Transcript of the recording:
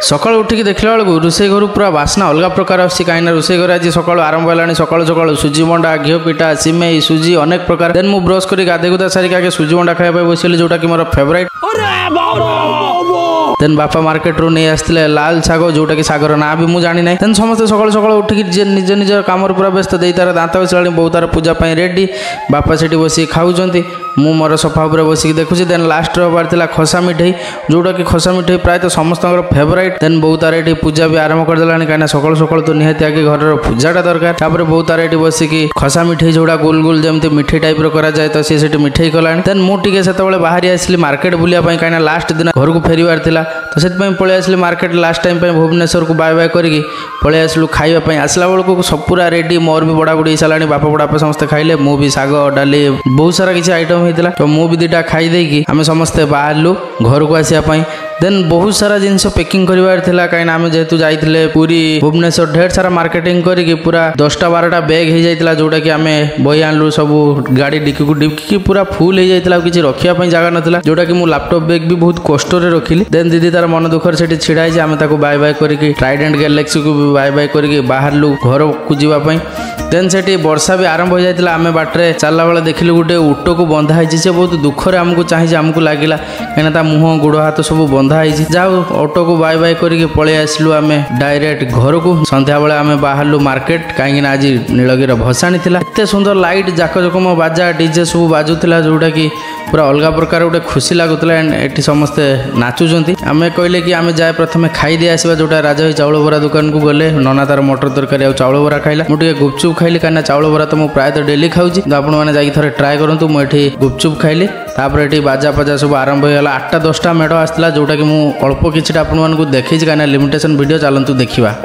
सकाल उठिक देखला बेलू रोषे घर पूरा बास्ना अलग प्रकार आसी कहीं रोषे घर आज सकाल आरंभ है सकाल सकाल सुजी मंडा घी पिठा सिमेई सुजी अनेक प्रकार देन मु ब्रश कर गाधे गुधा सारिक आगे सुजी मंडा खाଇବା बसली जोटा कि मोर फेवरेट देन बापा मार्केट रू नहीं आसते लाल शाग जोटा कि शागर ना भी मुझे जानी ना देन समस्त सकाल सकाल उठिक निज निज कम पूरा व्यस्त दे तार दात बसला बहु तार पूजा रेडी बापा से बस खाऊँच मु मोर सफा उपर बसिक देखुची देन लास्ट रबार था खसा मिठाई जोटा कि खसा मिठाई प्रायतः समस्त फेवरेट देन बहुत तार ये पूजा भी आरंभ करदेला कहीं सकाल सकाल तो निहाती आगे घर पूजाटा दरकार तापर बहुत तार ये बसिक खसा मिठाई जोड़ा गोल गोल जमी मिठाई टाइप कराए तो सी मिठाई कला देन मुझे से बाहरी आसली मार्केट बुलाया कहीं लास्ट दिन घर को फेरबार था तो से पलि आसली मार्केट लास्ट टाइम भुवनेश्वर को बाय बाय करके पलि आसलु खाइबापी आसला बेलू सब पूरा रेडी मोर भी बड़ा बुड़ी सारा बापा बड़ापा समस्ते खाइले मु भी शाग डाली बहुत सारा किसी आइटम होता तो मु भी दुटा खाईदेकी आम समस्ते बाहरलु घर को आसापी देन बहुत सारा जिनस पैकिंग करार कहीं आम जेहेतु जाइए पूरी भुवनेश्वर ढेर सारा मार्केटिंग करके पूरा 10टा 12टा बैग हो जाता जोटा कि आम बही आणलु सब गाड़ी डिक्की को डिक्की पूरा फुल हो जाता किसी रखापी जगह नाला जोटा कि लैपटॉप बैग भी बहुत कष्ट रखिली देन दीदी तार मन दुखर से छिड़ा आम बाय बाय करके ट्राइडेंट गैलेक्सी को भी बाय बाय करके बाहरलु घर को जीवाई देन से वर्षा भी आरंभ हो जाता आम बाटे चलला बेले देखिलु गोटे ऊट को बंधा है से बहुत दुखरे आमको चाहिए आमको लगिला कहीं मुह गोड़ हाथ सब बंधा है जाओ ऑटो को बाय बाय करके पलि आसलु आम डायरेक्ट घर को संध्या बेले आम बाहरलु मार्केट कहीं आज नीलगिरी भसाणी थी एत सुंदर लाइट जाकजकम बाजा डीजे सब बाजुला जोटा कि पूरा अलग प्रकार गोटे खुशी लगुला एंड समस्ते नाचुंट आम कहले कि आम जाए प्रथम खाईदे आसवा जोटा राजा भाई चाउल बरा दुकान को गले नना तार मटर तरकारी और चाउल बरा खाइला मुझे गुपचुप खाइली कहीं चाउल बरा तो मुझे प्रायतः डेली खाऊँ तो आपने थे ट्राए करूँ मुझे गुपचुप खाइली तापर ये बाजा पाजा सब आरंभ होगा 8टा 10टा मेढ़ आसला जोटा कि मुझे अल्प किसी आपको देखी कहीं लिमिटेशन वीडियो चलतु देखा